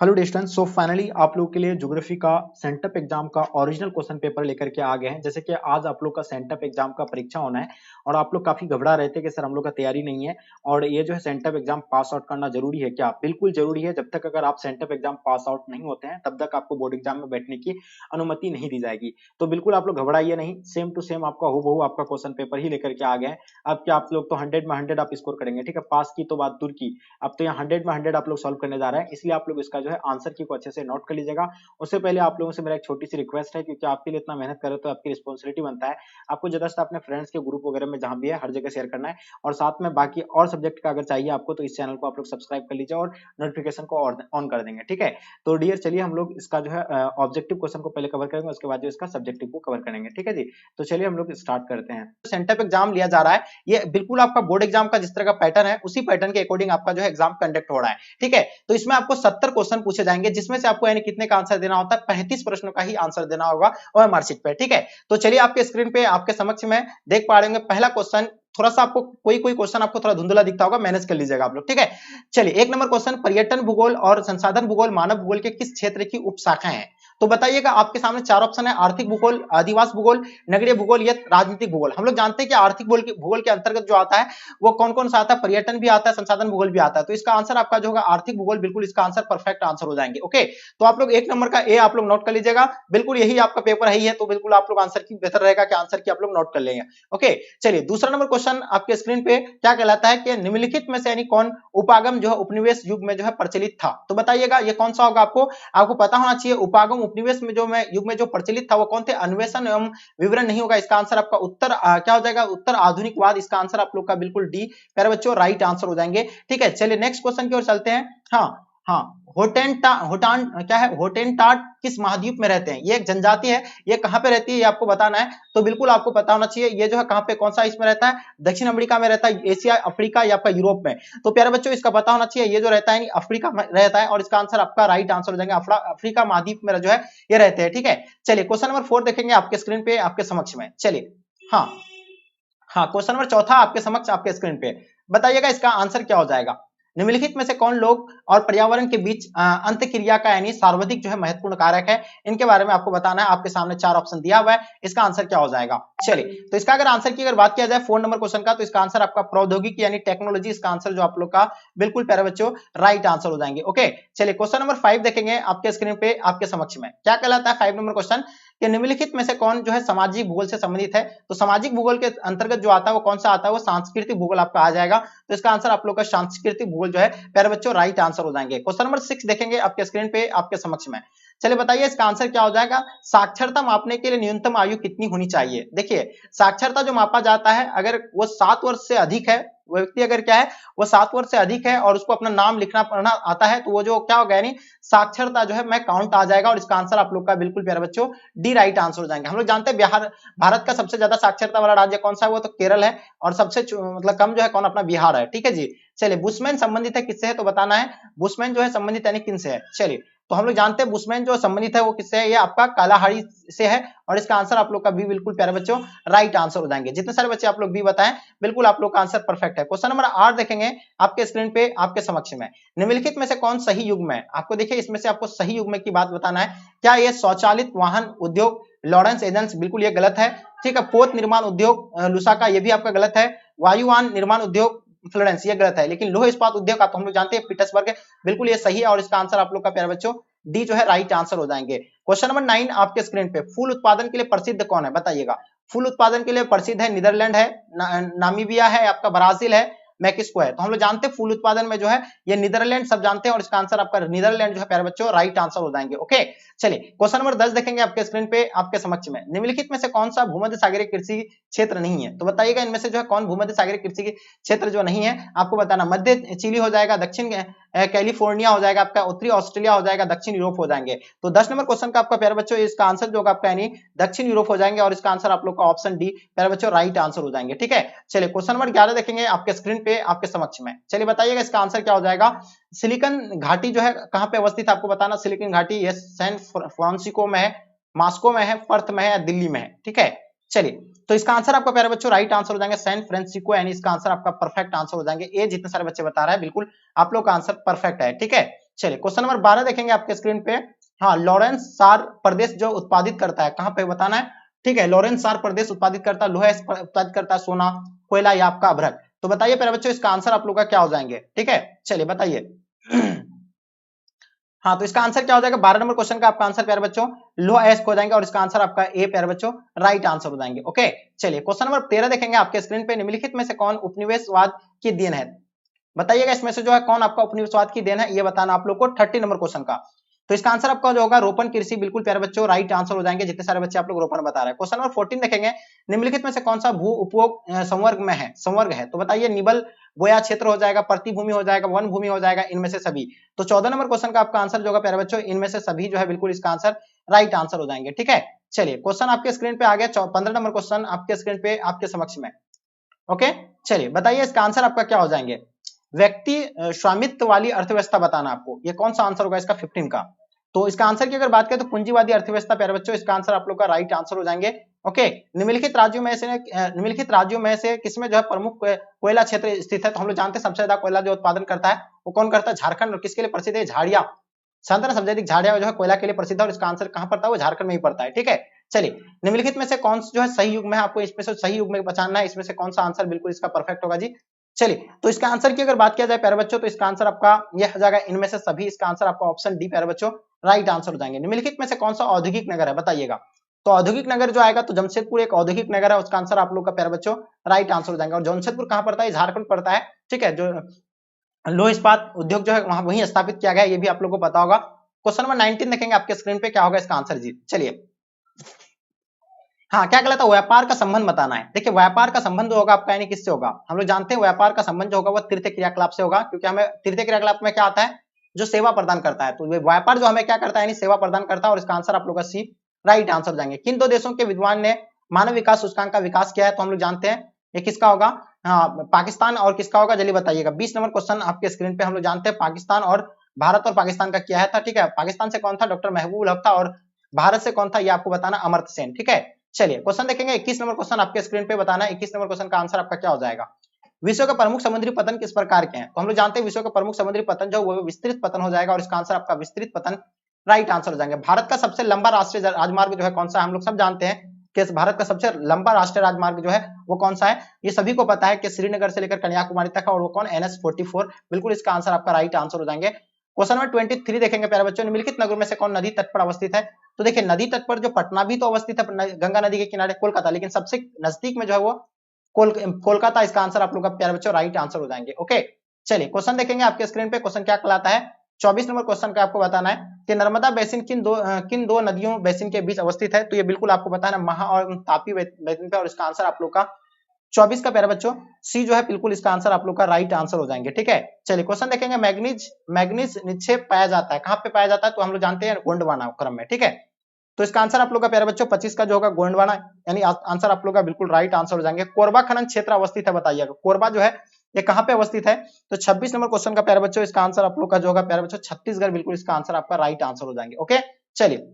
Hello distance. So finally आप लोग के लिए ज्योग्राफी का सेंटअप एग्जाम का ओरिजिनल क्वेश्चन पेपर लेकर के आ गए हैं। जैसे कि आज आप लोग का सेंटअप एग्जाम का परीक्षा होना है और आप लोग काफी घबरा रहे थे कि सर हम लोग का तैयारी नहीं है और ये जो है सेंटअप एग्जाम पास आउट करना जरूरी है क्या? बिल्कुल जरूरी है। जब तक अगर आप सेंटअप एग्जाम पास आउट नहीं होते हैं तब तक आपको बोर्ड एग्जाम में बैठने की अनुमति नहीं दी जाएगी। तो बिल्कुल आप लोग घबराइए नहीं, सेम टू सेम आपका हूबहू आपका क्वेश्चन पेपर ही लेकर के आ गए हैं। अब क्या आप लोग तो 100 में 100 आप स्कोर करेंगे, ठीक है? पास की तो बात दूर की, अब तो यहाँ 100 में 100 आप लोग सॉल्व करने जा रहे हैं, इसलिए आप लोग इसका जो है आंसर की को अच्छे से नोट कर लीजिएगा। उससे पहले आप लोगों से मेरा एक छोटी सी रिक्वेस्ट है, क्योंकि आपके लिए इतना मेहनत कर रहे हो तो आपकी रिस्पॉन्सिबिलिटी बनता है आपको जस्ट अपने फ्रेंड्स के ग्रुप वगैरह में जहां भी है हर जगह शेयर करना है। और साथ में बाकी और सब्जेक्ट का अगर चाहिए आपको तो इस चैनल को आप लोग सब्सक्राइब कर लीजिए और नोटिफिकेशन को ऑन कर देंगे, ठीक है? तो डियर चलिए हम लोग इसका जो है ऑब्जेक्टिव क्वेश्चन को पहले कवर करेंगे, उसके बाद जो इसका सब्जेक्टिव को कवर करेंगे, ठीक है जी? तो चलिए हम लोग स्टार्ट करते हैं। सेंटअप एग्जाम लिया जा रहा है, ये बिल्कुल आपका बोर्ड एग्जाम का जिस तरह का पैटर्न है उसी पैटर्न के अकॉर्डिंग आपका जो है एग्जाम कंडक्ट हो रहा है, ठीक है? तो इसमें आपको 70 क्वेश्चन पूछे जाएंगे, जिसमें से आपको यानी कितने का आंसर देना होता है? 35 प्रश्नों का ही आंसर देना होगा और मार्कशीट पे, ठीक है? तो चलिए आपके स्क्रीन पे आपके समक्ष में देख पा रहे होंगे पहला क्वेश्चन। थोड़ा सा आपको कोई क्वेश्चन आपको थोड़ा धुंधला दिखता होगा, मैनेज कर लीजिएगा आप लोग, ठीक है? चलिए एक नंबर क्वेश्चन, पर्यटन भूगोल और संसाधन भूगोल मानव भूगोल के किस क्षेत्र की उपशाखाएं हैं? तो बताइएगा। आपके सामने चार ऑप्शन है, आर्थिक भूगोल, आदिवासी भूगोल, नगरीय भूगोल या राजनीतिक भूगोल। हम लोग जानते हैं कि आर्थिक भूगोल के अंतर्गत जो आता है वो कौन कौन सा आता है? पर्यटन भी आता है, संसाधन भूगोल भी आता है। तो इसका आंसर आपका जो होगा आर्थिक भूगोल, बिल्कुल इसका आंसर परफेक्ट आंसर हो जाएंगे। ओके, तो आप लोग एक नंबर का ए आप लोग नोट कर लीजिएगा, बिल्कुल यही आपका पेपर है तो बिल्कुल आप लोग आंसर की बेहतर रहेगा कि आंसर की आप लोग नोट कर लेंगे। ओके, चलिए दूसरा नंबर क्वेश्चन आपके स्क्रीन पे क्या कहलाता है कि निम्नलिखित में से यानी कौन उपागम जो है उपनिवेश युग में जो है प्रचलित था? तो बताइएगा ये कौन सा होगा? आपको पता होना चाहिए। उपागम उपनिवेश में जो युग में जो प्रचलित था वो कौन थे? अन्वेषण एवं विवरण नहीं होगा, इसका आंसर आपका उत्तर क्या हो जाएगा? उत्तर आधुनिकवाद। इसका आंसर आप लोग का बिल्कुल डी प्यारे बच्चों राइट आंसर हो जाएंगे, ठीक है? चलिए नेक्स्ट क्वेश्चन की ओर चलते हैं। हाँ हाँ, होटान क्या है? होटेनटाट किस महाद्वीप में रहते हैं? ये एक जनजाति है, ये कहां पे रहती है ये आपको बताना है। तो बिल्कुल आपको पता होना चाहिए ये जो है कहां पे कौन सा इसमें रहता है? दक्षिण अमेरिका में रहता है, एशिया, अफ्रीका या आपका यूरोप में? तो प्यारे बच्चों इसका पता होना चाहिए ये जो रहता है अफ्रीका में रहता है और इसका आंसर आपका राइट आंसर हो जाएगा। अफ्रीका महाद्वीप में जो है ये रहते हैं, ठीक है? चलिए क्वेश्चन नंबर 4 देखेंगे आपके स्क्रीन पे आपके समक्ष में। चलिए हाँ हाँ, क्वेश्चन नंबर चौथा आपके समक्ष आपके स्क्रीन पे। बताइएगा इसका आंसर क्या हो जाएगा? निम्नलिखित में से कौन लोग और पर्यावरण के बीच अंत क्रिया का यानी सर्वाधिक जो है महत्वपूर्ण कारक है? इनके बारे में आपको बताना है। आपके सामने चार ऑप्शन दिया हुआ है, इसका आंसर क्या हो जाएगा? चलिए तो इसका अगर आंसर की अगर बात किया जाए 4 नंबर क्वेश्चन का, तो इसका आंसर आपका प्रौद्योगिकी यानी टेक्नोलॉजी, इसका आंसर जो आप लोग का बिल्कुल प्यारे बच्चों राइट आंसर हो जाएंगे। ओके, चलिए क्वेश्चन नंबर 5 देखेंगे आपके स्क्रीन पे आपके समक्ष में। क्या कहलाता है 5 नंबर क्वेश्चन कि निम्नलिखित में से कौन जो है सामाजिक भूगोल से संबंधित है? तो सामाजिक भूगोल के अंतर्गत जो आता है वो कौन सा आता है? वो सांस्कृतिक भूगोल आपका आ जाएगा। तो इसका आंसर आप लोग का सांस्कृतिक भूगोल जो है प्यारे बच्चों राइट आंसर हो जाएंगे। क्वेश्चन नंबर 6 देखेंगे आपके स्क्रीन पे आपके समक्ष में। चलिए बताइए इसका आंसर क्या हो जाएगा? साक्षरता मापने के लिए न्यूनतम आयु कितनी होनी चाहिए? देखिए साक्षरता जो मापा जाता है अगर वो 7 वर्ष से अधिक है, वो व्यक्ति अगर क्या है वो 7 वर्ष से अधिक है और उसको अपना नाम लिखना पढ़ना आता है, तो वो जो क्या होगा यानी साक्षरता जो है मैं काउंट आ जाएगा और इसका आंसर आप लोग का बिल्कुल प्यारे बच्चों डी राइट आंसर हो जाएंगे। हम लोग जानते हैं बिहार भारत का सबसे ज्यादा साक्षरता वाला राज्य कौन सा है? वो तो केरल है और सबसे मतलब कम जो है कौन? अपना बिहार है, ठीक है जी? चलिए बुशमैन संबंधित है किससे है? तो बताना है बुशमैन जो है संबंधित यानी किन से है? चलिए तो हम लोग जानते हैं बुशमैन जो संबंधित है वो किससे है? ये आपका कालाहारी से है और इसका आंसर आप लोग का बी बिल्कुल प्यारे बच्चों राइट आंसर हो जाएंगे। जितने सारे बच्चे आप लोग बी बताएं बिल्कुल आप लोग का आंसर परफेक्ट है। क्वेश्चन नंबर 8 देखेंगे आपके स्क्रीन पे आपके समक्ष में। निम्नलिखित में से कौन सही युग्म है? आपको देखिए इसमें से आपको सही युग्म की बात बताना है। क्या ये स्वचालित वाहन उद्योग लॉरेंस एजेंस? बिल्कुल ये गलत है, ठीक है? पोत निर्माण उद्योग लुसाका, ये भी आपका गलत है। वायुयान निर्माण उद्योग फ्लोरेंस, ये गलत है। लेकिन लोह इस्पात उद्योग आप हम लोग जानते हैं पीटर्सबर्ग, बिल्कुल ये सही है और इसका आंसर आप लोग का प्यारे बच्चों डी जो है राइट आंसर हो जाएंगे। क्वेश्चन नंबर 9 आपके स्क्रीन पे, फूल उत्पादन के लिए प्रसिद्ध कौन है? बताइएगा। फूल उत्पादन के लिए प्रसिद्ध है नीदरलैंड है, नामीबिया है, आपका ब्राजील है, मैक्सिको है। तो हम लोग जानते हैं फूल उत्पादन में जो है ये नीदरलैंड सब जानते हैं और इसका आंसर आपका नीदरलैंड जो है प्यारे बच्चों राइट आंसर हो जाएंगे। ओके, चलिए क्वेश्चन नंबर 10 देखेंगे आपके स्क्रीन पे आपके समक्ष में। निम्नलिखित में से कौन सा भूमध्य सागरीय कृषि क्षेत्र नहीं है? तो बताइएगा इनमें से जो है कौन भूमध्य सागरीय कृषि क्षेत्र जो नहीं है? आपको बताना मध्य चिली हो जाएगा, दक्षिण कैलिफोर्निया हो जाएगा, आपका उत्तरी ऑस्ट्रेलिया हो जाएगा, दक्षिण यूरोप हो जाएंगे। तो 10 नंबर क्वेश्चन का आपका प्यारे बच्चों इसका आंसर जो होगा आपका यानी दक्षिण यूरोप हो जाएंगे और इसका आंसर आप लोग का ऑप्शन डी प्यारे बच्चों राइट आंसर हो जाएंगे, ठीक है? चलिए क्वेश्चन नंबर 11 देखेंगे आपके स्क्रीन पे आपके समक्ष में। चलिए बताइएगा इसका आंसर क्या हो जाएगा? सिलिकन घाटी जो है कहां पे अवस्थित है? आपको बताना सिलिकन घाटी ये सैन फ्रांसिस्को में है, मॉस्को में है, पर्थ में है या दिल्ली में है, ठीक है? चलिए तो इसका आंसर आपका प्यारे बच्चों राइट आंसर हो जाएंगे सैन फ्रांसिस्को, यानी इसका आंसर आपका परफेक्ट आंसर हो जाएंगे। ये जितने सारे बच्चे बता रहे हैं बिल्कुल आप लोग का आंसर परफेक्ट है, ठीक है? चलिए क्वेश्चन नंबर 12 देखेंगे आपके स्क्रीन पे। हाँ, लॉरेंस सार प्रदेश जो उत्पादित करता है, कहां पे बताना है, ठीक है। लॉरेंस सार प्रदेश उत्पादित करता है लोहा, उत्पादित करता है सोना, कोयला या आपका अभ्रक। तो बताइए प्यारे बच्चों इसका आंसर आप लोग का क्या हो जाएंगे, ठीक है। चलिए बताइए। हाँ, तो इसका आंसर क्या हो जाएगा, 12 नंबर क्वेश्चन का आपका आंसर प्यारे बच्चों लोहा एस्क हो जाएंगे और इसका आंसर आपका ए प्यारे बच्चों राइट आंसर हो जाएंगे। ओके, चलिए क्वेश्चन नंबर 13 देखेंगे आपके स्क्रीन पे। निम्नलिखित में से कौन उपनिवेशवाद की देन है, बताइएगा इसमें से जो है कौन आपका उपनिवेशवाद की देन है, ये बताना आप लोग को 30 नंबर क्वेश्चन का। तो इसका आंसर आपका जो होगा रोपण कृषि, बिल्कुल प्यारे बच्चों राइट आंसर हो जाएंगे, जितने सारे बच्चे आप लोग रोपण बता रहे हैं। क्वेश्चन नंबर 14 देखेंगे, निम्नलिखित में से कौन सा भू उपयोग संवर्ग में है, संवर्ग है, तो बताइए निबल बोया क्षेत्र हो जाएगा, प्रतिभूमि हो जाएगा, वन भूमि हो जाएगा, इनमें से सभी। तो 14 नंबर क्वेश्चन का आपका आंसर जो होगा प्यारे बच्चों इनमें से सभी जो है बिल्कुल इसका आंसर राइट आंसर हो जाएंगे, ठीक है। चलिए क्वेश्चन आपके स्क्रीन पे आ गया 15 नंबर क्वेश्चन आपके स्क्रीन पे आपके समक्ष में। ओके, चलिए बताइए इसका आंसर आपका क्या हो जाएंगे, व्यक्ति स्वामित्व वाली अर्थव्यवस्था बताना आपको, ये कौन सा आंसर होगा इसका 15 का। तो इसका आंसर की अगर बात करें तो पूंजीवादी अर्थव्यवस्था प्यारे बच्चों इसका आंसर आप लोग का राइट आंसर हो जाएंगे। ओके, निम्नलिखित राज्यों में से किसमें जो है प्रमुख कोयला क्षेत्र स्थित है, तो हम लोग जानते हैं सबसे ज्यादा कोयला जो उत्पादन करता है वो कौन करता है, झारखंड। और किसके लिए प्रसिद्ध है, झाड़िया, शांतना सबसे अधिक झाड़िया जो है कोयला के लिए प्रसिद्ध है और इसका आंसर कहां पड़ता है, वो झारखंड में ही पड़ता है, ठीक है। चलिए निम्नलिखित में से कौन जो है सही युग में है, आपको इसमें से सही युग में पहचानना है, इसमें से कौन सा आंसर बिल्कुल इसका परफेक्ट होगा जी। चलिए तो इसका आंसर की अगर बात किया जाए प्यारे बच्चों तो इसका आंसर आपका यह हो जाएगा इनमें से सभी, इसका आंसर आपका ऑप्शन डी प्यारे बच्चों राइट आंसर हो जाएंगे। निम्नलिखित में से कौन सा औद्योगिक नगर है बताइएगा, तो औद्योगिक नगर जो आएगा तो जमशेदपुर एक औद्योगिक नगर है, उसका आंसर आप लोग का प्यारे बच्चों राइट आंसर हो जाएंगे। और जमशेदपुर कहां पड़ता है, झारखंड पड़ता है, ठीक है। जो लौह इस्पात उद्योग जो है वहां वहीं स्थापित किया गया, ये भी आप लोग को पता होगा। क्वेश्चन नंबर 19 देखेंगे आपके स्क्रीन पे, क्या होगा इसका आंसर जी। चलिए हाँ, क्या कहलाता है, व्यापार का संबंध बताना है। देखिए व्यापार का संबंध जो होगा आपका यानी किससे होगा, हम लोग जानते हैं व्यापार का संबंध जो होगा वो तृतीय क्रियाकलाप से होगा, क्योंकि हमें तृतीय क्रियाकलाप में क्या आता है, जो सेवा प्रदान करता है। तो व्यापार जो हमें क्या करता है यानी सेवा प्रदान करता है, और इसका आंसर आप लोग का सी राइट आंसर हो जाएंगे। किन दो देशों के विद्वान ने मानव विकास सूचकांक का विकास किया है, तो हम लोग जानते हैं ये किसका होगा, हाँ पाकिस्तान और किसका होगा, जल्दी बताइएगा। 20 नंबर क्वेश्चन आपके स्क्रीन पे, हम लोग जानते हैं पाकिस्तान और भारत और पाकिस्तान का क्या है था, ठीक है। पाकिस्तान से कौन था, डॉक्टर महबूब हक था, और भारत से कौन था ये आपको बताना, अमर्त्य सेन, ठीक है। चलिए क्वेश्चन देखेंगे 21 नंबर क्वेश्चन आपके स्क्रीन पे बताना है। 21 नंबर क्वेश्चन का आंसर आपका क्या हो जाएगा, विश्व का प्रमुख समुद्री पतन किस प्रकार के हैं, तो हम लोग जानते हैं विश्व का प्रमुख समुद्री पतन जो वो विस्तृत पतन हो जाएगा, और इसका आंसर आपका विस्तृत पतन राइट आंसर हो जाएंगे। भारत का सबसे लंबा राष्ट्रीय राजमार्ग जो है कौन सा है, हम लोग सब जानते हैं कि भारत का सबसे लंबा राष्ट्रीय राजमार्ग जो है वो कौन सा है, ये सभी को पता है कि श्रीनगर से लेकर कन्याकुमारी तक है, और वो कौन, NH-44, बिल्कुल इसका आंसर आपका राइट आंसर हो जाएंगे। क्वेश्चन नंबर 23 देखेंगे प्यारे बच्चों, निम्नलिखित नगरों में से कौन नदी तट पर अवस्थित है, तो देखिए नदी तट पर जो पटना भी तो अवस्थित है गंगा नदी के किनारे, कोलकाता, लेकिन सबसे नजदीक में जो है वो कोलकाता, इसका आंसर आप लोग का प्यारे बच्चों राइट आंसर हो जाएंगे। ओके, चलिए क्वेश्चन देखेंगे आपके स्क्रीन पे, क्वेश्चन क्या कहलाता है, 24 नंबर क्वेश्चन का आपको बताना है कि नर्मदा बेसिन किन दो नदियों बेसिन के बीच अवस्थित है, तो ये बिल्कुल आपको बताना है महा और तापी बेसिन पे, और इसका आंसर आप लोग का 24 का प्यारे बच्चों सी जो है बिल्कुल इसका आंसर आप लोग का राइट आंसर हो जाएंगे, ठीक है। चलिए क्वेश्चन देखेंगे, मैग्नीज निक्षेप पाया जाता है, कहां पे पाया जाता है, तो हम लोग जानते हैं गोंडवाना क्रम में, ठीक है। तो इसका आंसर आप लोग का प्यारे बच्चों 25 का जो होगा गोंडवाना, यानी आंसर आप लोग का बिल्कुल राइट आंसर हो जाएंगे। कोरबा खनन क्षेत्र अवस्थित है, बताइएगा कोरबा जो है ये कहां पे अवस्थित है, तो 26 नंबर क्वेश्चन का प्यारे बच्चों इसका आंसर आप लोग का जो होगा प्यारे बच्चों छत्तीसगढ़, बिल्कुल इसका आंसर आपका राइट आंसर हो जाएंगे। ओके, चलिए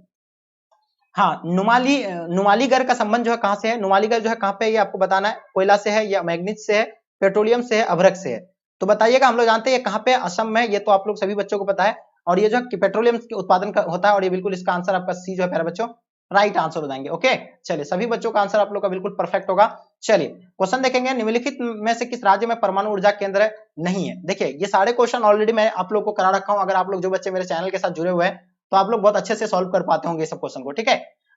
हाँ, नुमालीगढ़ का संबंध जो है कहां से है, नुमालीगढ़ जो है कहां पे, ये आपको बताना है, कोयला से है या मैग्नीज से है, पेट्रोलियम से है, अभ्रक से है, तो बताइएगा। हम लोग जानते हैं ये कहां पे, असम में, ये तो आप लोग सभी बच्चों को पता है, और ये जो है पेट्रोलियम के उत्पादन का होता है, और ये बिल्कुल इसका आंसर आपका सी जो है प्यारे बच्चों राइट आंसर हो जाएंगे। ओके, चलिए सभी बच्चों का आंसर आप लोग का बिल्कुल परफेक्ट होगा। चलिए क्वेश्चन देखेंगे, निम्नलिखित में से किस राज्य में परमाणु ऊर्जा केंद्र नहीं है, देखिए ये सारे क्वेश्चन ऑलरेडी मैं आप लोग को करा रखा हूं, अगर आप लोग जो बच्चे मेरे चैनल के साथ जुड़े हुए हैं तो आप लोग बहुत अच्छे से सॉल्व कर पाते होंगे सब क्वेश्चन को, ठीक है।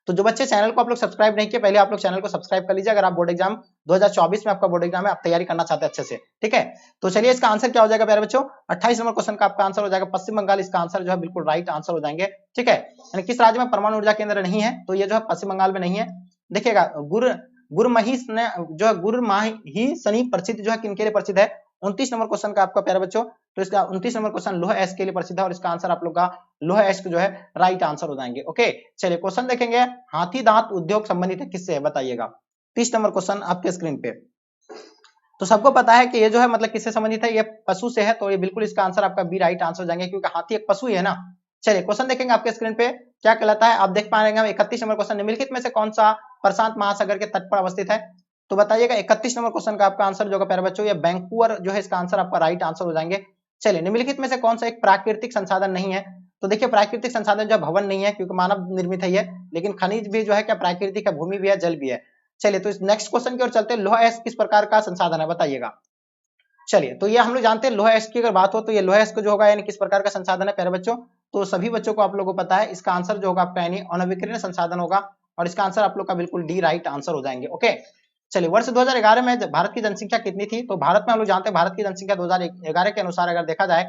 तो जो बच्चे चैनल को आप लोग सब्सक्राइब नहीं किए, पहले आप लोग चैनल को सब्सक्राइब कर लीजिए, अगर आप बोर्ड एग्जाम 2024 में आपका बोर्ड एग्जाम है, आप तैयारी करना चाहते हैं अच्छे से, ठीक है। तो चलिए इसका आंसर क्या हो जाएगा प्यारे बच्चों, 28 नंबर क्वेश्चन का आपका आंसर हो जाएगा पश्चिम बंगाल, इसका आंसर जो है बिल्कुल राइट आंसर हो जाएंगे, ठीक है। यानी किस राज्य में परमाणु ऊर्जा केंद्र नहीं है, तो ये जो है पश्चिम बंगाल में नहीं है। देखिएगा गुरमही जो है गुरमाही सनी प्रसिद्ध जो है किनके लिए प्रसिद्ध है, 29 नंबर क्वेश्चन का आपका प्यारे बच्चों, तो इसका 29 नंबर क्वेश्चन लोह एस्क के लिए प्रसिद्ध है, और इसका आंसर आप लोग का लोह एस्क जो है राइट आंसर हो जाएंगे। ओके, चलिए क्वेश्चन देखेंगे, हाथी दांत उद्योग संबंधित है किससे है, बताइएगा। 30 नंबर क्वेश्चन आपके स्क्रीन पे, तो सबको पता है कि ये जो है मतलब किससे संबंधित है, ये पशु से है, तो ये बिल्कुल इसका आंसर आपका बी राइट आंसर हो जाएंगे, क्योंकि हाथी एक पशु ही है ना। चलिए क्वेश्चन देखेंगे आपके स्क्रीन पे, क्या कहलाता है, आप देख पा रहे हैं 31 नंबर क्वेश्चन, निम्नलिखित में से कौन सा प्रशांत महासागर के तट पर अवस्थित है, तो बताइएगा 31 नंबर क्वेश्चन का आपका आंसर जो है प्यारे बच्चों ये वैंकूवर जो है इसका आंसर आपका राइट आंसर हो जाएंगे। चलिए निम्नलिखित में से कौन सा एक प्राकृतिक संसाधन नहीं है? तो देखिए प्राकृतिक संसाधन जो भवन नहीं है क्योंकि मानव निर्मित है ये, लेकिन खनिज भी जो है क्या प्राकृतिक है, भूमि भी है, जल भी है। चलिए तो इस नेक्स्ट क्वेश्चन की ओर चलते हैं। लोहा अयस्क किस प्रकार का संसाधन है बताइएगा। चलिए तो ये हम लोग जानते हैं लोहा अयस्क की अगर बात हो तो ये लोहा अयस्क जो होगा यानी किस प्रकार का संसाधन है प्यारे बच्चों, तो सभी बच्चों को आप लोगों को पता है इसका आंसर जो होगा आपका यानी अनविकीर्ण संसाधन होगा, और इसका आंसर आप लोग का बिल्कुल डी राइट आंसर हो जाएंगे। ओके चलिए वर्ष 2011 में भारत की जनसंख्या कितनी थी? तो भारत में हम लोग जानते हैं भारत की जनसंख्या 2011 के अनुसार अगर देखा जाए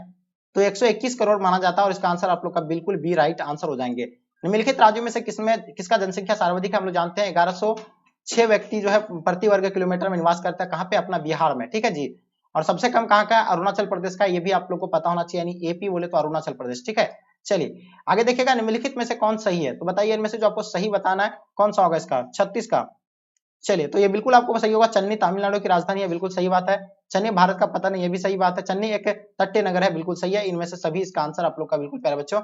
तो 121 करोड़ माना जाता है, और इसका आंसर आप लोग का बिल्कुल बी राइट आंसर हो जाएंगे। निम्नलिखित राज्यों में से किसका जनसंख्या सर्वाधिक है? हम लोग जानते हैं 1106 व्यक्ति जो है प्रति वर्ग किलोमीटर में निवास करता है, कहाँ पे? अपना बिहार में, ठीक है जी। और सबसे कम कहाँ का? अरुणाचल प्रदेश का, ये भी आप लोग को पता होना चाहिए, यानी एपी बोले तो अरुणाचल प्रदेश, ठीक है। चलिए आगे देखिएगा निम्नलिखित में से कौन सही है, तो बताइए इनमें से जो आपको सही बताना है कौन सा होगा इसका? 36 का। चलिए तो ये बिल्कुल आपको सही होगा, चेन्नई तमिलनाडु की राजधानी है, बिल्कुल सही बात है। चेन्नई भारत का पता नहीं, ये भी सही बात है। चेन्नई एक तटीय नगर है, बिल्कुल सही है। इनमें से सभी इसका आंसर आप लोग का बिल्कुल प्यारे बच्चों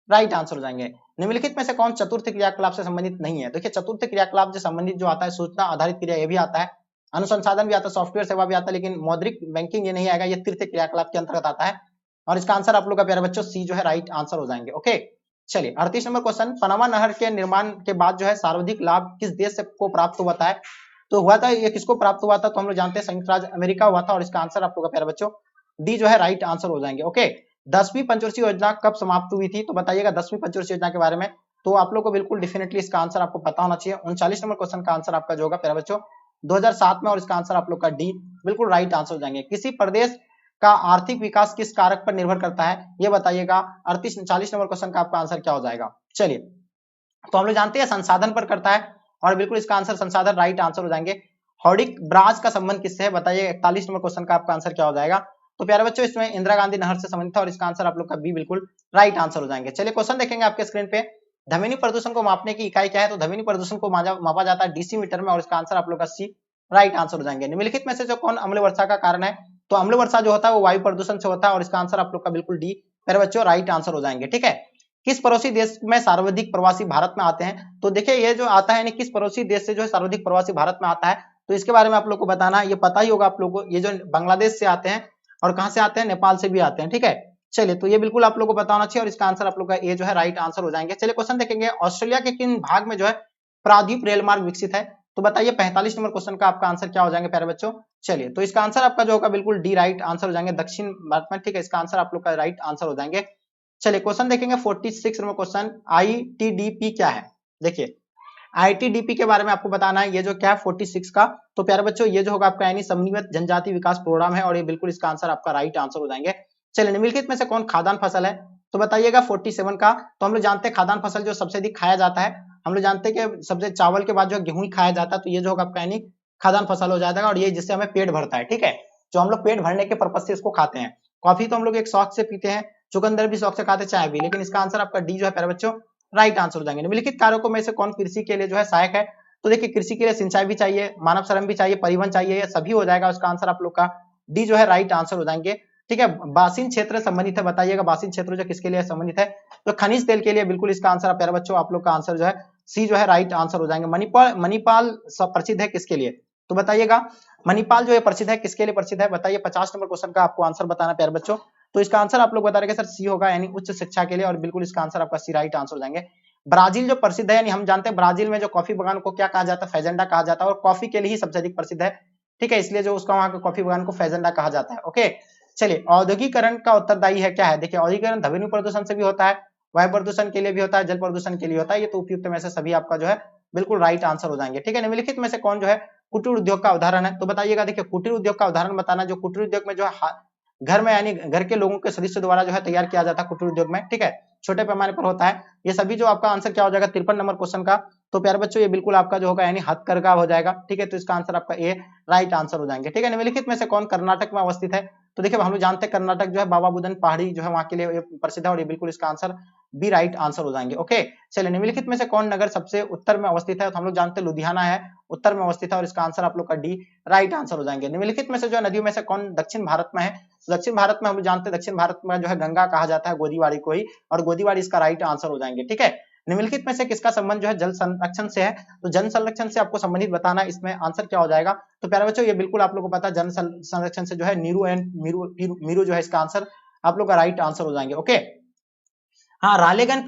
राइट आंसर हो जाएंगे। निम्नलिखित में से कौन चतुर्थ क्रियाकलाप से संबंधित नहीं है? देखिए चतुर्थ क्रियाकलाप से संबंधित जो आता है सूचना आधारित क्रिया, ये भी आता है, अनुसंसाधन भी आता है, सॉफ्टवेयर सेवा भी आता है, लेकिन मौद्रिक बैंकिंग ये नहीं आएगा, ये तृतीय क्रियाकलाप के अंतर्गत आता है, और इसका आंसर आप लोग का प्यारे बच्चों सी जो है राइट आंसर हो जाएंगे। ओके चलिए 38 नंबर क्वेश्चन, पनामा नहर के निर्माण के बाद जो है सर्वाधिक लाभ किस देश को प्राप्त हुआ था? तो हुआ था ये किसको प्राप्त हुआ था? तो हम लोग जानते हैं संयुक्त राज्य अमेरिका हुआ था, और इसका आंसर आप लोग का प्यारे बच्चों डी जो है राइट आंसर हो जाएंगे। ओके 10वीं पंचवर्षीय योजना कब समाप्त हुई थी? तो बताइएगा 10वीं पंचवर्षीय योजना के बारे में, तो आप लोग को बिल्कुल डेफिनेटली इसका आंसर आपको पता होना चाहिए। 39 नंबर क्वेश्चन का आंसर आपका जो होगा प्यारे बच्चों 2007 में, और इसका आंसर आप लोग का डी बिल्कुल राइट आंसर हो जाएंगे। किसी प्रदेश का आर्थिक विकास किस कारक पर निर्भर करता है, ये बताइएगा। 40 नंबर क्वेश्चन का आपका आंसर क्या हो जाएगा? चलिए तो हम लोग जानते हैं संसाधन पर करता है, और बिल्कुल इसका आंसर संसाधन राइट आंसर हो जाएंगे। हॉडिक ब्राज का संबंध किससे है बताइए। 41 नंबर क्वेश्चन का आपका आंसर क्या हो जाएगा? तो प्यारे बच्चों इसमें इंदिरा गांधी नहर से संबंधित है, और इसका आंसर आप लोग का बी बिल्कुल राइट आंसर हो जाएंगे। चलिए क्वेश्चन देखेंगे आपके स्क्रीन पे, ध्वनि प्रदूषण को मापने की इकाई क्या है? तो ध्वनि प्रदूषण को मापा जाता है डीसीमीटर में, और इसका आंसर आप लोग का सी राइट आंसर हो जाएंगे। निम्नलिखित में से जो कौन अम्ल वर्षा का कारण है? तो अम्ल वर्षा जो होता है वो वायु प्रदूषण से होता है, और इसका आंसर आप लोग का बिल्कुल डी प्यारे बच्चों राइट आंसर हो जाएंगे। ठीक है, किस पड़ोसी देश में सर्वाधिक प्रवासी भारत में आते हैं? तो देखिए ये जो आता है यानी किस पड़ोसी देश से जो है सर्वाधिक प्रवासी भारत में आता है, तो इसके बारे में आप लोग को बताना है, ये पता ही होगा आप लोगों को। ये जो बांग्लादेश से आते हैं, और कहां से आते हैं? नेपाल से भी आते हैं। ठीक है, चलिए तो ये बिल्कुल आप लोग को बताना चाहिए, और इसका आंसर आप लोग का ए जो है राइट आंसर हो जाएंगे। चलिए क्वेश्चन देखेंगे, ऑस्ट्रेलिया के किन भाग में जो है प्रायद्वीप रेल मार्ग विकसित है? तो बताइए 45 नंबर क्वेश्चन का आपका आंसर क्या हो जाएंगे प्यारे बच्चों? चलिए तो इसका आंसर आपका जो होगा बिल्कुल डी राइट आंसर हो जाएंगे, दक्षिण भारत में। ठीक है, इसका आंसर आप लोग का राइट आंसर हो जाएंगे। चलिए क्वेश्चन देखेंगे 46 नंबर क्वेश्चन, आईटीडीपी क्या है? देखिए आईटीडीपी के बारे में आपको बताना है, ये जो क्या है 46 का, तो प्यारे बच्चों ये जो होगा आपका यानी समन्वित जनजाति विकास प्रोग्राम है, और ये बिल्कुल इसका आंसर आपका राइट आंसर हो जाएंगे। चलिए निम्नलिखित में से कौन खाद्यान्न फसल है? तो बताइएगा 47 का। तो हम लोग जानते हैं खाद्यान्न फसल जो सबसे अधिक खाया जाता है, हम लोग जानते हैं कि सबसे चावल के बाद जो गेहूं ही खाया जाता है, तो ये जो होगा आपका यानी खाद्यान्न फसल हो जाएगा, और ये जिससे हमें पेट भरता है। ठीक है, जो हम लोग पेट भरने के पर्पज से इसको खाते हैं। कॉफी तो हम लोग एक शौक से पीते हैं, चुकंदर भी शौक से खाते हैं, चाय भी, लेकिन इसका आंसर आपका डी जो है प्यारे बच्चों राइट आंसर हो जाएंगे। निम्नलिखित कारकों में से कौन कृषि के लिए जो है सहायक है? तो देखिए कृषि के लिए सिंचाई भी चाहिए, मानव श्रम भी चाहिए, परिवहन चाहिए, ये सभी हो जाएगा। उसका आंसर आप लोग का डी जो है राइट आंसर हो जाएंगे। ठीक है, बासिन क्षेत्र संबंधित है, बताइएगा बासिन क्षेत्र जो किसके लिए संबंधित है? तो खनिज तेल के लिए, बिल्कुल इसका आंसर प्यारे बच्चों आप लोग का आंसर जो है सी जो है राइट आंसर हो जाएंगे। मणिपाल प्रसिद्ध है किसके लिए? तो बताइएगा मणिपाल जो है प्रसिद्ध है किसके लिए प्रसिद्ध है? बताइए 50 नंबर क्वेश्चन का आपको आंसर बताना प्यारे बच्चों। तो इसका आंसर आप लोग बता रहे सर सी होगा, यानी उच्च शिक्षा के लिए, और बिल्कुल इसका आंसर आपका सी राइट आंसर हो जाएंगे। ब्राजील जो प्रसिद्ध है, यानी हम जानते हैं ब्राजील में जो कॉफी बगान को क्या कहा जाता है? फेजेंडा कहा जाता है, और कॉफी के लिए ही सबसे अधिक प्रसिद्ध है। ठीक है, इसलिए जो उसका वहां के कॉफी बगान को फेजेंडा कहा जाता है। ओके चलिए औद्योगिकरण का उत्तरदायी है क्या है? देखिए औद्योगिकरण ध्वनि प्रदूषण से भी होता है, वायु प्रदूषण के लिए भी होता है, जल प्रदूषण के लिए होता है। ये तो उपयुक्त में से सभी आपका जो है बिल्कुल राइट आंसर हो जाएंगे। ठीक है, निम्नलिखित में से कौन जो है कुटीर उद्योग का उदाहरण है? तो बताइएगा। देखिए कुटीर उद्योग का उदाहरण बताना, जो कुटीर उद्योग में जो है घर में यानी घर के लोगों के सदस्य द्वारा जो है तैयार किया जाता है कुटीर उद्योग में। ठीक है, छोटे पैमाने पर होता है। ये सभी जो आपका आंसर क्या हो जाएगा 53 नंबर क्वेश्चन का? तो प्यारे बच्चों ये बिल्कुल आपका जो होगा यानी हथकरघा हो जाएगा। ठीक है, तो इसका आंसर आपका ए राइट आंसर हो जाएंगे। ठीक है, निम्नलिखित में से कौन कर्नाटक में अवस्थित है? तो देखिए हम लोग जानते हैं कर्नाटक जो है बाबा बुदन पहाड़ी जो है वहां के लिए प्रसिद्ध है, और ये बिल्कुल इसका आंसर बी राइट आंसर हो जाएंगे। ओके चलिए निम्नलिखित में से कौन नगर सबसे उत्तर में अवस्थित है? तो हम लोग जानते हैं लुधियाना है उत्तर में अवस्थित है, और इसका आंसर आप लोग का डी राइट आंसर हो जाएंगे। निम्नलिखित में से जो नदियों में से कौन दक्षिण भारत में है? दक्षिण भारत में हम लोग जानते हैं दक्षिण भारत में जो है गंगा कहा जाता है गोदावरी को ही, और गोदावरी इसका राइट आंसर हो जाएंगे। ठीक है, निम्नलिखित में से किसका संबंध जो है जल संरक्षण से है? तो जल संरक्षण से आपको संबंधित बताना, इसमें आंसर क्या हो जाएगा? तो प्यारे बच्चों ये बिल्कुल आप लोगों को पता है जल संरक्षण से जो है नीरू एंड मीरू जो है इसका आंसर आप लोग का राइट आंसर हो जाएंगे। ओके, हाँ, रालेगन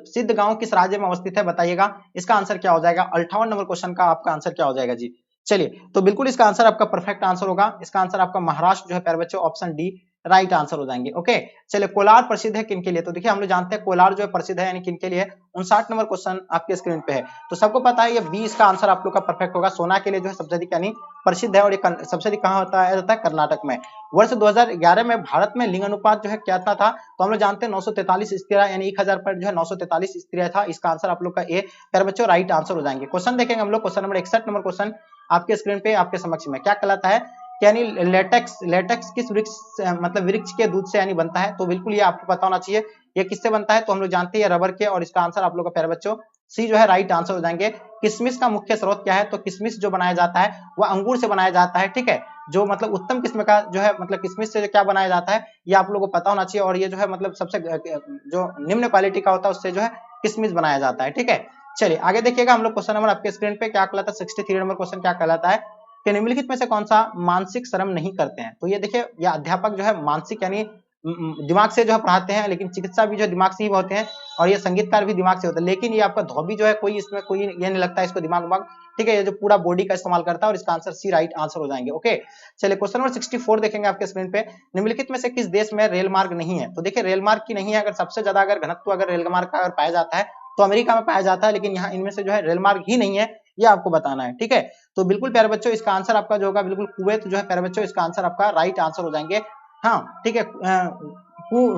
सिद्ध गांव किस राज्य में अवस्थित है बताइएगा, इसका आंसर क्या हो जाएगा। 58 नंबर क्वेश्चन का आपका आंसर क्या हो जाएगा जी। चलिए, तो बिल्कुल इसका आंसर आपका परफेक्ट आंसर होगा, इसका आंसर आपका महाराष्ट्र जो है प्यारे बच्चों, ऑप्शन डी राइट आंसर हो जाएंगे। ओके, चलिए, कोलार प्रसिद्ध है किनके लिए, तो देखिए हम लोग जानते हैं कोलार जो है प्रसिद्ध है यानी किनके लिए। 59 नंबर क्वेश्चन आपके स्क्रीन पे है, तो सबको पता है ये 20 का आंसर आप लोग का परफेक्ट होगा। सोना के लिए जो है सबसे अधिक यानी प्रसिद्ध है, और ये सबसे अधिक कहाँ होता है कर्नाटक में। वर्ष 2011 में भारत में लिंग अनुपात जो है क्या था, तो हम लोग जानते हैं 943 स्त्रियां यानी 1000 पर जो है 943 स्त्रियां था। इसका आंसर आप लोग का ए प्यारे बच्चों राइट आंसर हो जाएंगे। क्वेश्चन देखेंगे हम लोग, क्वेश्चन नंबर 61 नंबर क्वेश्चन आपके स्क्रीन पे आपके समक्ष में क्या कहलाता है, यानी लेटेक्स किस वृक्ष मतलब वृक्ष के दूध से यानी बनता है, तो बिल्कुल ये आपको पता होना चाहिए ये किससे बनता है, तो हम लोग जानते हैं रबर के, और इसका आंसर आप लोग का प्यारे बच्चों सी जो है राइट आंसर हो जाएंगे। किशमिश का मुख्य स्रोत क्या है, तो किशमिश जो बनाया जाता है वह अंगूर से बनाया जाता है, ठीक है। जो मतलब उत्तम किस्म का जो है मतलब किशमिश से क्या बनाया जाता है ये आप लोगों को पता होना चाहिए, और ये जो है मतलब सबसे जो निम्न क्वालिटी का होता है उससे जो है किशमिश बनाया जाता है, ठीक है। चलिए आगे देखिएगा हम लोग, क्वेश्चन नंबर आपके स्क्रीन पे क्या कहलाता है, 63 नंबर क्वेश्चन क्या कहलाता है कि निम्नलिखित में से कौन सा मानसिक श्रम नहीं करते हैं, तो ये देखिए यह अध्यापक जो है मानसिक यानी दिमाग से जो है पढ़ाते हैं, लेकिन चिकित्सा भी जो दिमाग से ही होते हैं, और ये संगीतकार भी दिमाग से होता है, लेकिन ये आपका धोबी जो है कोई इसमें कोई ये नहीं लगता है इसको दिमाग, ठीक है, ये जो पूरा बॉडी का इस्तेमाल करता है, और इसका आंसर सी राइट आंसर हो जाएंगे। ओके, चलिए क्वेश्चन नंबर 64 देखेंगे आपके स्क्रीन पे, निम्नलिखित में से किस देश में रेल मार्ग नहीं है, तो देखिए रेल मार्ग की नहीं है, अगर सबसे ज्यादा अगर घनत्व अगर रेल मार्ग का अगर पाया जाता है तो अमेरिका में पाया जाता है, लेकिन यहाँ इनमें से जो है रेल मार्ग ही नहीं है, ये आपको बताना है, ठीक है। तो बिल्कुल प्यारे बच्चों इसका आंसर आपका जो होगा बिल्कुल कुवैत जो है प्यारे बच्चों, इसका आंसर आपका राइट आंसर हो जाएंगे। हाँ, ठीक है,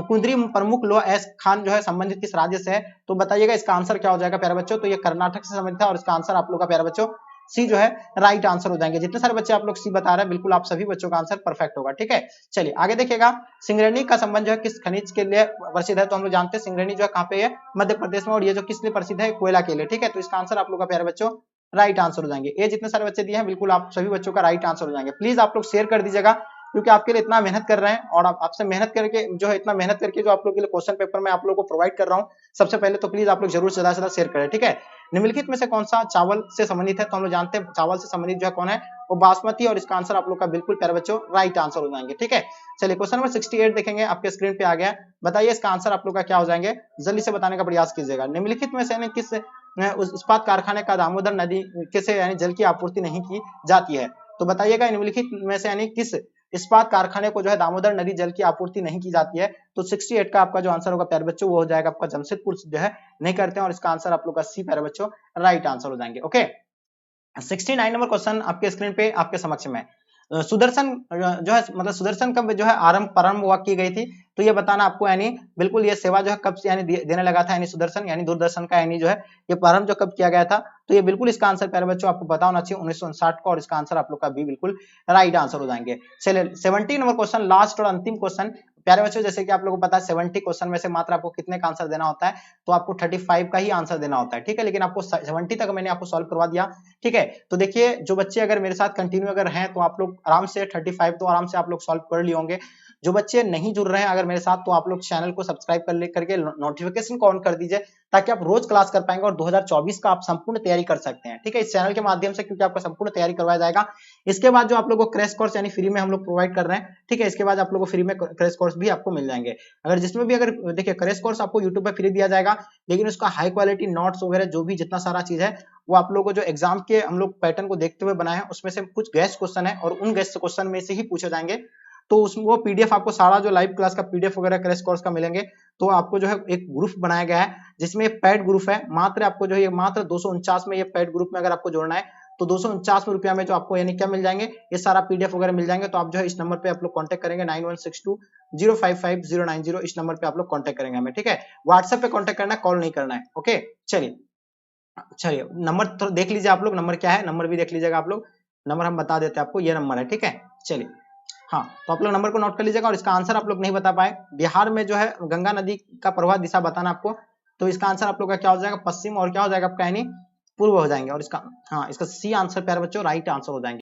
कुंदरी प्रमुख लो एस खान जो है संबंधित किस राज्य से है, तो बताइएगा इसका आंसर क्या हो जाएगा प्यारे बच्चों, तो ये कर्नाटक से संबंधित है, और इसका आंसर आप लोग का प्यारे बच्चों सी जो है राइट आंसर हो जाएंगे। जितने सारे बच्चे आप लोग सी बता रहे हैं बिल्कुल आप सभी बच्चों का आंसर परफेक्ट होगा, ठीक है। चलिए आगे देखिएगा, सिंगरेणी का संबंध जो है किस खनिज के लिए प्रसिद्ध है, तो हम लोग जानते हैं सिंगरेणी जो है कहाँ पे है, मध्य प्रदेश में, और ये जो किस लिए प्रसिद्ध है, कोयला के लिए, ठीक है। तो इसका आंसर आप लोग का प्यारे बच्चों राइट आंसर हो जाएंगे। ये जितने सारे बच्चे दिए हैं बिल्कुल आप सभी बच्चों का राइट आंसर हो जाएंगे। प्लीज आप लोग शेयर कर दीजिएगा, क्योंकि आपके लिए इतना मेहनत कर रहे हैं, और आपसे मेहनत करके जो है इतना मेहनत करके जो आप लोग के लिए क्वेश्चन पेपर में आप लोगों को प्रोवाइड कर रहा हूँ, सबसे पहले तो प्लीज आप लोग जरूर ज्यादा से ज्यादा शेयर करें, ठीक है। निम्नलिखित में से कौन सा चावल से संबंधित है, तो हम लोग जानते हैं चावल से संबंधित जो है कौन है, वो बासमती, और इसका आंसर आप लोग का बिल्कुल प्यारे बच्चों राइट आंसर हो जाएंगे, ठीक है। चलिए क्वेश्चन नंबर 68 देखेंगे, आपके स्क्रीन पे आ गया, बताइए इसका आंसर आप लोग का क्या हो जाएंगे, जल्दी से बताने का प्रयास कीजिएगा। निम्नलिखित में से किस उस इस्पात कारखाने का दामोदर नदी के से यानी जल की आपूर्ति नहीं की जाती है, तो बताइएगा निम्नलिखित में से यानी किस इस्पात कारखाने को जो है दामोदर नदी जल की आपूर्ति नहीं की जाती है, तो 68 का आपका जो आंसर होगा प्यारे बच्चों वो हो जाएगा आपका जमशेदपुर जो है नहीं करते हैं, और इसका आंसर आप लोग का सी प्यारे बच्चों राइट आंसर हो जाएंगे। ओके, 69 नंबर क्वेश्चन आपके स्क्रीन पे आपके समक्ष में, सुदर्शन जो है मतलब सुदर्शन कब जो है प्रारंभ हुआ की गई थी, तो ये बताना आपको, यानी बिल्कुल ये सेवा जो है कब से यानी देने लगा था, यानी सुदर्शन यानी दूरदर्शन का यानी जो है ये प्रारंभ जो कब किया गया था, तो ये बिल्कुल इसका आंसर प्यारे बच्चों आपको पता होना चाहिए 1959 को, और इसका आंसर आप लोग का भी बिल्कुल राइट आंसर हो जाएंगे। चलिए 70 नंबर क्वेश्चन लास्ट और अंतिम क्वेश्चन प्यारे बच्चों, जैसे कि आप लोगों को पता है 70 क्वेश्चन में से मात्र आपको कितने का आंसर देना होता है, तो आपको 35 का ही आंसर देना होता है, ठीक है, लेकिन आपको 70 तक मैंने आपको सॉल्व करवा दिया, ठीक है। तो देखिए जो बच्चे अगर मेरे साथ कंटिन्यू अगर हैं तो आप लोग आराम से 35 तो आराम से आप लोग सॉल्व कर लिए होंगे। जो बच्चे नहीं जुड़ रहे हैं अगर मेरे साथ, तो आप लोग चैनल को सब्सक्राइब कर ले करके नोटिफिकेशन को ऑन कर दीजिए, ताकि आप रोज क्लास कर पाएंगे और 2024 का आप संपूर्ण तैयारी कर सकते हैं, ठीक है, इस चैनल के माध्यम से, क्योंकि आपका संपूर्ण तैयारी करवाया जाएगा। इसके बाद जो आप लोगों को क्रैश कोर्स यानी फ्री में हम लोग प्रोवाइड कर रहे हैं, ठीक है, इसके बाद आप लोगों को फ्री में क्रैश कोर्स भी आपको मिल जाएंगे। अगर जिसमें भी अगर देखिए क्रैश कोर्स आपको यूट्यूब पे फ्री दिया जाएगा, लेकिन उसका हाई क्वालिटी नोट्स वगैरह जो भी जितना सारा चीज है वो आप लोगों को जो एग्जाम के हम लोग पैटर्न को देखते हुए बनाए हैं, उसमें से कुछ गेस्ट क्वेश्चन है और उन गेस्ट क्वेश्चन में से ही पूछे जाएंगे। तो उसमें वो पीडीएफ आपको सारा जो लाइव क्लास का पीडीएफ वगैरह क्रैश कोर्स का मिलेंगे। तो आपको जो है एक ग्रुप बनाया गया है जिसमें पेड ग्रुप है, मात्र आपको जो है मात्र 249 में ये पेड ग्रुप में अगर आपको जोड़ना है तो 249 रुपया में जो आपको यानी क्या मिल जाएंगे, ये सारा पीडीएफ वगैरह मिल जाएंगे। तो आप जो है इस नंबर पे आप लोग कांटेक्ट करेंगे 9162055090, इस नंबर पे आप लोग कांटेक्ट करेंगे हमें, ठीक है। व्हाट्सएप पे कांटेक्ट करना है, कॉल नहीं करना है। ओके, चलिए नंबर तो देख लीजिए आप लोग, नंबर क्या है, नंबर भी देख लीजिएगा आप लोग, नंबर हम बता देते हैं आपको, ये नंबर है, ठीक है। चलिए हाँ, तो आप लोग नंबर को नोट कर लीजिएगा। और इसका आंसर आप लोग नहीं बता पाए, बिहार में जो है गंगा नदी का प्रवाह दिशा बताना आपको, तो इसका आंसर आप लोग का क्या हो जाएगा, पश्चिम, और क्या हो जाएगा आपका यानी पूर्व हो जाएंगे। और इसका हाँ, इसका सी आंसर प्यारे बच्चों राइट आंसर हो जाएंगे।